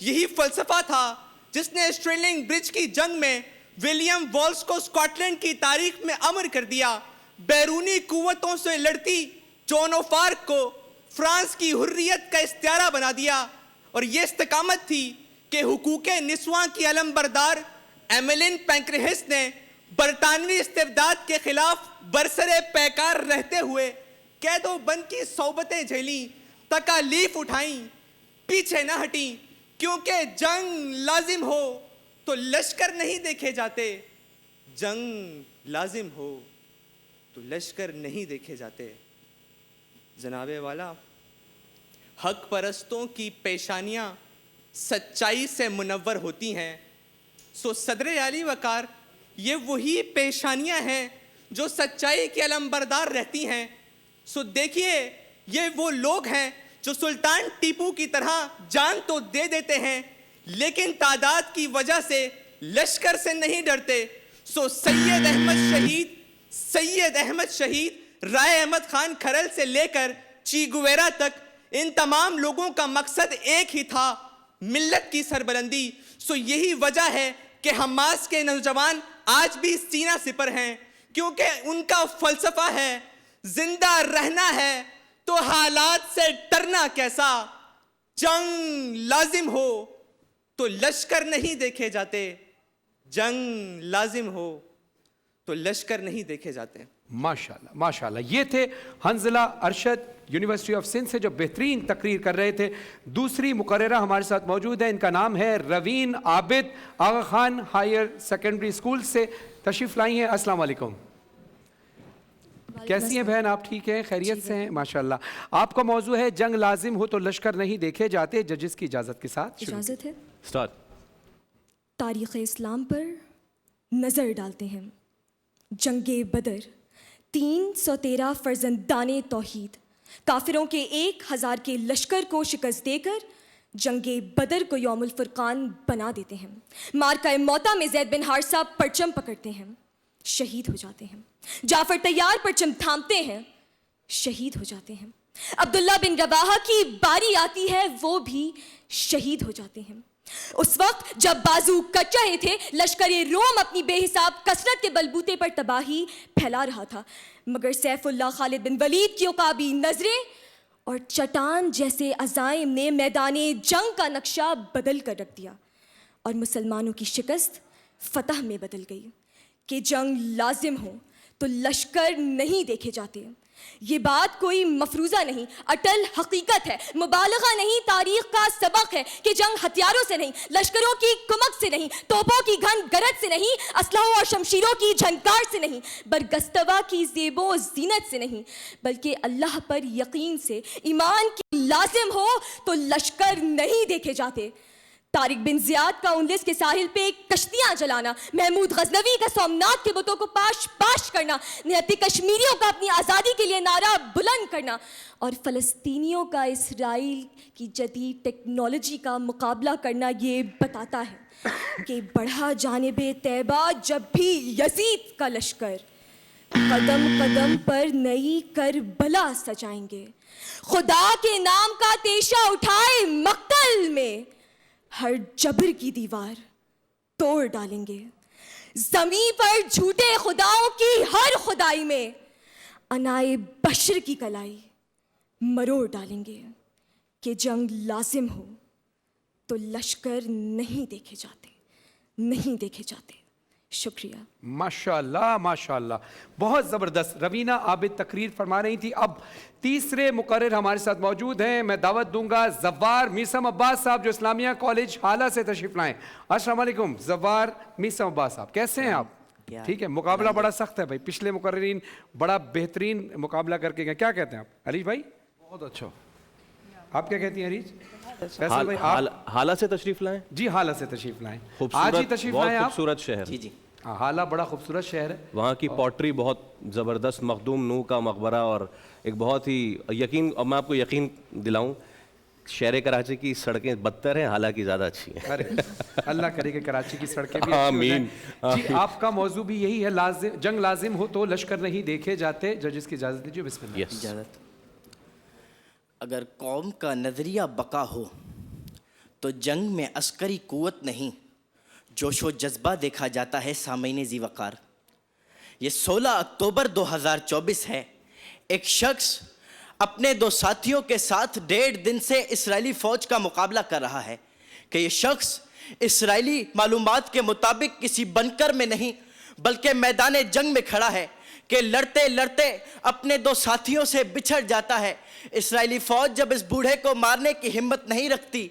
یہی فلسفہ تھا جس نے اسٹرلنگ برج کی جنگ میں ولیم والس کو اسکاٹ لینڈ کی تاریخ میں امر کر دیا. بیرونی قوتوں سے لڑتی جون آف آرک کو فرانس کی حریت کا استعارہ بنا دیا. اور یہ استقامت تھی کہ حقوق نسواں کی علم بردار ایملین پینکرہسٹ نے برطانوی استبداد کے خلاف برسر پیکار رہتے ہوئے قید و بند کی صحبتیں جھیلیں, تکالیف اٹھائیں, پیچھے نہ ہٹیں, کیونکہ جنگ لازم ہو تو لشکر نہیں دیکھے جاتے, جنگ لازم ہو تو لشکر نہیں دیکھے جاتے. جناب والا, حق پرستوں کی پیشانیاں سچائی سے منور ہوتی ہیں, سو صدر عالی وقار یہ وہی پیشانیاں ہیں جو سچائی کے علمبردار رہتی ہیں. سو دیکھیے, یہ وہ لوگ ہیں جو سلطان ٹیپو کی طرح جان تو دے دیتے ہیں لیکن تعداد کی وجہ سے لشکر سے نہیں ڈرتے. سو سید احمد شہید, رائے احمد خان کھرل سے لے کر چی گویرا تک, ان تمام لوگوں کا مقصد ایک ہی تھا, ملت کی سربلندی. سو یہی وجہ ہے کہ حماس کے نوجوان آج بھی سینہ سپر ہیں, کیونکہ ان کا فلسفہ ہے زندہ رہنا ہے تو حالات سے ڈرنا کیسا, جنگ لازم ہو تو لشکر نہیں دیکھے جاتے, جنگ لازم ہو تو لشکر نہیں دیکھے جاتے. ماشاءاللہ ماشاءاللہ. یہ تھے حنظلہ ارشد یونیورسٹی آف سندھ سے جو بہترین تقریر کر رہے تھے. دوسری مقررہ ہمارے ساتھ موجود ہے, ان کا نام ہے روین عابد, آغا خان ہائر سیکنڈری اسکول سے تشریف لائی ہیں. السلام علیکم. کیسی ہیں بہن آپ؟ ٹھیک ہیں, خیریت سے ہیں؟ ماشاءاللہ. آپ کا موضوع ہے جنگ لازم ہو تو لشکر نہیں دیکھے جاتے. ججز کی اجازت کے ساتھ اجازت ہے. اسٹارٹ. تاریخ اسلام پر نظر ڈالتے ہیں. جنگ بدر 313 فرزندان توحید کافروں کے 1000 کے لشکر کو شکست دے کر جنگ بدر کو یوم الفرقان بنا دیتے ہیں. مارکہ موتا میں زید بن حارثہ پرچم پکڑتے ہیں, شہید ہو جاتے ہیں. جعفر طیار پرچم تھامتے ہیں, شہید ہو جاتے ہیں. عبداللہ بن رواحہ کی باری آتی ہے, وہ بھی شہید ہو جاتے ہیں. اس وقت جب بازو کٹ رہے تھے, لشکر روم اپنی بے حساب کثرت کے بلبوتے پر تباہی پھیلا رہا تھا, مگر سیف اللہ خالد بن ولید کی عقابی نظریں اور چٹان جیسے عزائم نے میدان جنگ کا نقشہ بدل کر رکھ دیا اور مسلمانوں کی شکست فتح میں بدل گئی کہ جنگ لازم ہو تو لشکر نہیں دیکھے جاتے. یہ بات کوئی مفروضہ نہیں, اٹل حقیقت ہے, مبالغہ نہیں, تاریخ کا سبق ہے کہ جنگ ہتھیاروں سے نہیں, لشکروں کی کمک سے نہیں, توپوں کی گھن گرج سے نہیں, اسلحوں اور شمشیروں کی جھنکار سے نہیں, برگستوا کی زیب و زینت سے نہیں, بلکہ اللہ پر یقین سے. ایمان کی لازم ہو تو لشکر نہیں دیکھے جاتے. طارق بن زیاد کا اندلس کے ساحل پہ کشتیاں جلانا, محمود غزنوی کا سومنات کے بتوں کو پاش پاش کرنا, نہتی کشمیریوں کا اپنی آزادی کے لیے نعرہ بلند کرنا, اور فلسطینیوں کا اسرائیل کی جدید ٹیکنالوجی کا مقابلہ کرنا, یہ بتاتا ہے کہ بڑھا جانب طیبہ جب بھی یزید کا لشکر قدم قدم پر نئی کربلا سجائیں گے. خدا کے نام کا تیشہ اٹھائے مقتل میں ہر جبر کی دیوار توڑ ڈالیں گے. زمین پر جھوٹے خداؤں کی ہر خدائی میں انائے بشر کی کلائی مروڑ ڈالیں گے کہ جنگ لازم ہو تو لشکر نہیں دیکھے جاتے, نہیں دیکھے جاتے. شکریہ. ماشاءاللہ ماشاءاللہ, بہت زبردست. روینہ عابد تقریر فرما رہی تھی. اب تیسرے مقرر ہمارے ساتھ موجود ہیں. میں دعوت دوں گا زوار میثم عباس صاحب جو اسلامیہ کالج حالہ سے تشریف لائیں. السلام علیکم. زوار میثم عباس صاحب, کیسے ہیں آپ؟ ٹھیک ہے. مقابلہ بڑا سخت ہے بھائی, پچھلے مقررین بڑا بہترین مقابلہ کر کے گئے. کیا کہتے ہیں آپ عریش بھائی؟ بہت اچھا. آپ کیا کہتی ہیں عریش؟ حالہ سے تشریف لائیں. جی حالہ سے تشریف لائیں. آج ہی تشریف لائیں آپ. خوبصورت شہر. جی جی, حالہ بڑا خوبصورت شہر ہے. وہاں کی پوٹری بہت زبردست, مخدوم نو کا مقبرہ, اور ایک بہت ہی یقین, اور میں آپ کو یقین دلاؤں شہر کراچی کی سڑکیں بدتر ہیں, حالانکہ زیادہ اچھی ہیں. ارے اللہ کرے کہ کراچی کی سڑکیں بھی اچھی ہو جائیں. جی آپ کا موضوع بھی یہی ہے, جنگ لازم ہو تو لشکر نہیں دیکھے جاتے. ججز کی اجازت دیجیے. بسم اللہ. اجازت. اگر قوم کا نظریہ بقا ہو تو جنگ میں عسکری قوت نہیں جوش و جذبہ دیکھا جاتا ہے سامعین ذی وقار۔ یہ 16 اکتوبر 2024 ہے۔ ایک شخص اپنے 2 ساتھیوں کے ساتھ 1.5 دن سے اسرائیلی فوج کا مقابلہ کر رہا ہے کہ یہ شخص اسرائیلی معلومات کے مطابق کسی بنکر میں نہیں بلکہ میدان جنگ میں کھڑا ہے کہ لڑتے لڑتے اپنے 2 ساتھیوں سے بچھڑ جاتا ہے۔ اسرائیلی فوج جب اس بوڑھے کو مارنے کی ہمت نہیں رکھتی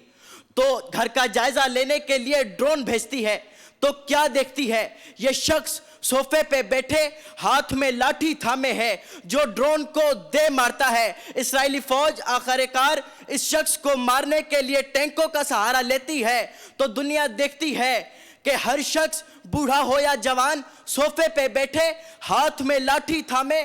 تو گھر کا جائزہ لینے کے لیے ڈرون بھیجتی ہے، تو کیا دیکھتی ہے؟ یہ شخص صوفے پہ بیٹھے ہاتھ میں لاٹھی تھامے ہے جو ڈرون کو دے مارتا ہے۔ اسرائیلی فوج آخر کار اس شخص کو مارنے کے لیے ٹینکوں کا سہارا لیتی ہے تو دنیا دیکھتی ہے کہ ہر شخص بوڑھا ہو یا جوان صوفے پہ بیٹھے ہاتھ میں لاٹھی تھامے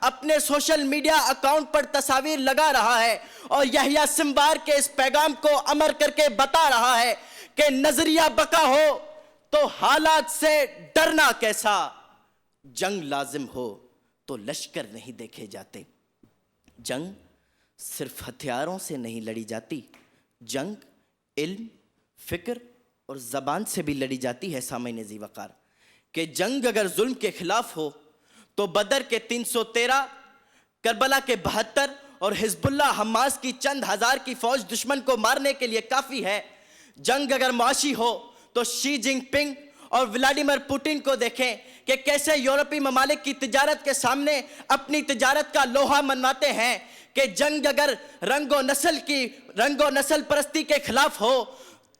اپنے سوشل میڈیا اکاؤنٹ پر تصاویر لگا رہا ہے اور یحییٰ سنوار کے اس پیغام کو امر کر کے بتا رہا ہے کہ نظریہ بقا ہو تو حالات سے ڈرنا کیسا، جنگ لازم ہو تو لشکر نہیں دیکھے جاتے۔ جنگ صرف ہتھیاروں سے نہیں لڑی جاتی، جنگ علم، فکر اور زبان سے بھی لڑی جاتی ہے۔ سامعین ذی وقار کہ جنگ اگر ظلم کے خلاف ہو تو بدر کے 313، کربلا کے 72 اور حزب اللہ حماس کی چند ہزار کی فوج دشمن کو مارنے کے لیے کافی ہے۔ جنگ اگر معاشی ہو تو شی جن پنگ اور ولاڈیمر پوٹن کو دیکھیں کہ کیسے یورپی ممالک کی تجارت کے سامنے اپنی تجارت کا لوہا منواتے ہیں۔ کہ جنگ اگر رنگ و نسل پرستی کے خلاف ہو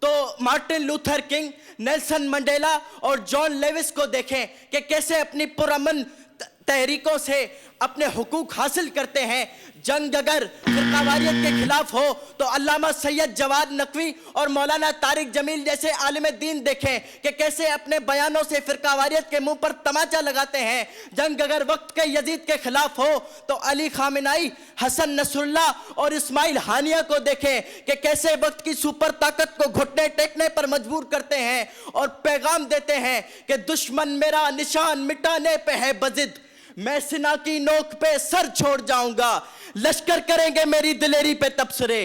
تو Martin Luther king, Nelson Mandela اور جان لیوس کو دیکھیں کہ کیسے اپنی پرامن تحریکوں سے اپنے حقوق حاصل کرتے ہیں۔ جنگ اگر فرقہ واریت کے خلاف ہو تو علامہ سید جواد نقوی اور مولانا طارق جمیل جیسے عالم دین دیکھیں کہ کیسے اپنے بیانوں سے فرقہ واریت کے منہ پر تماچا لگاتے ہیں۔ جنگ اگر وقت کے یزید کے خلاف ہو تو علی خامنائی، حسن نصر اللہ اور اسماعیل ہانیہ کو دیکھیں کہ کیسے وقت کی سپر طاقت کو گھٹنے ٹیکنے پر مجبور کرتے ہیں اور پیغام دیتے ہیں کہ دشمن میرا نشان مٹانے پہ ہے بضد، میں سنا کی نوک پہ سر چھوڑ جاؤں گا، لشکر کریں گے میری دلیری پہ تبصرے،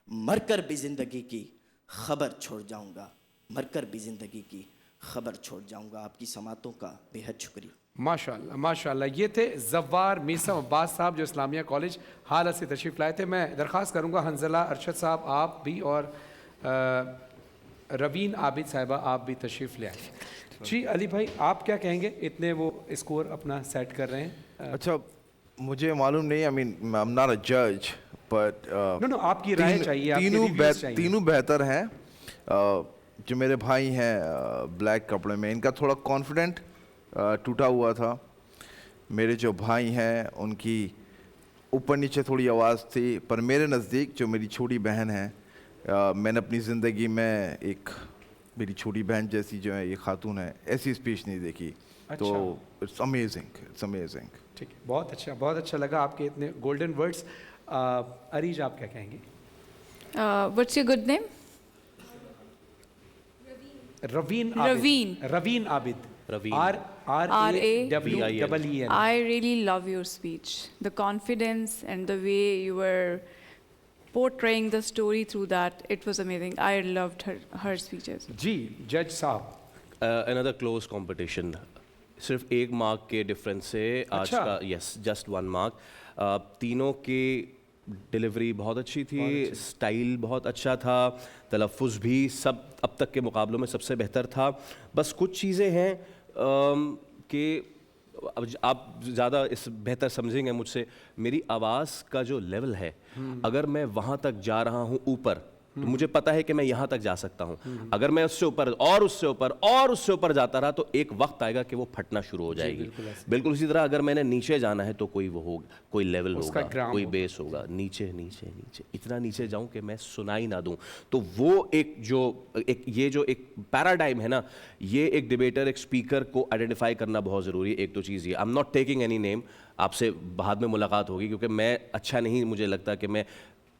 مر کر بھی زندگی کی خبر چھوڑ جاؤں گا، مر کر بھی زندگی کی خبر چھوڑ جاؤں گا۔ آپ کی سماعتوں کا بے حد شکریہ۔ ماشاءاللہ ماشاءاللہ، یہ تھے زوار میثم عباس صاحب جو اسلامیہ کالج حالہ سے تشریف لائے تھے۔ میں درخواست کروں گا حنزلہ ارشد صاحب آپ بھی اور روین عابد صاحبہ آپ بھی تشریف لے آئیں۔ جی علی بھائی آپ کیا کہیں گے؟ اتنے وہ اسکور اپنا سیٹ کر رہے ہیں۔ اچھا مجھے معلوم نہیں، I mean I'm not a judge but نو آپ کی رائے چاہیے، آپ کی ریویوز چاہیے۔ تینوں بہتر ہیں۔ جو میرے بھائی ہیں بلیک کپڑے میں، ان کا تھوڑا کانفیڈنٹ ٹوٹا ہوا تھا۔ میرے جو بھائی ہیں ان کی اوپر نیچے تھوڑی آواز تھی، پر میرے نزدیک جو میری چھوٹی بہن ہے، میں نے اپنی زندگی میں ایک میری چھوٹی بہن جیسی جو ہے یہ خاتون ہے، ایسی اسپیچ نہیں دیکھی۔ تو اٹس امیزنگ۔ ٹھیک ہے، بہت اچھا لگا آپ کے اتنے گولڈن ورڈز۔ عریج آپ کیا کہیں گے؟ What's your good name? روین Abid Raveen. RAWEEN۔ I really love your speech. The confidence and the way you were portraying the story through that, it was amazing. I loved her speeches. جی جج صاحب، another close competition. صرف 1 mark کے difference سے آج کا یس just 1 mark. تینوں کی delivery بہت اچھی تھی، اسٹائل بہت اچھا تھا، تلفظ بھی سب اب تک کے مقابلوں میں سب سے بہتر تھا۔ بس کچھ چیزیں ہیں کہ اب آپ زیادہ اس بہتر سمجھیں گے مجھ سے، میری آواز کا جو لیول ہے، اگر میں وہاں تک جا رہا ہوں اوپر تو مجھے پتا ہے کہ میں یہاں تک جا سکتا ہوں۔ اگر میں اس سے اوپر اور اس سے اوپر اور اس سے اوپر جاتا رہا تو ایک وقت آئے گا کہ وہ پھٹنا شروع ہو جائے گی۔ بالکل اسی طرح اگر میں نے نیچے جانا ہے تو کوئی وہ ہوگا، کوئی لیول ہوگا، کوئی بیس ہوگا، نیچے نیچے نیچے اتنا نیچے جاؤں کہ میں سنائی نہ دوں۔ تو وہ یہ جو ایک پیراڈائم ہے نا، یہ ایک ڈیبیٹر ایک اسپیکر کو آئیڈینٹیفائی کرنا بہت ضروری ہے۔ ایک تو چیز یہ، I am not taking any name, آپ سے بعد میں ملاقات ہوگی کیونکہ میں اچھا نہیں مجھے لگتا کہ میں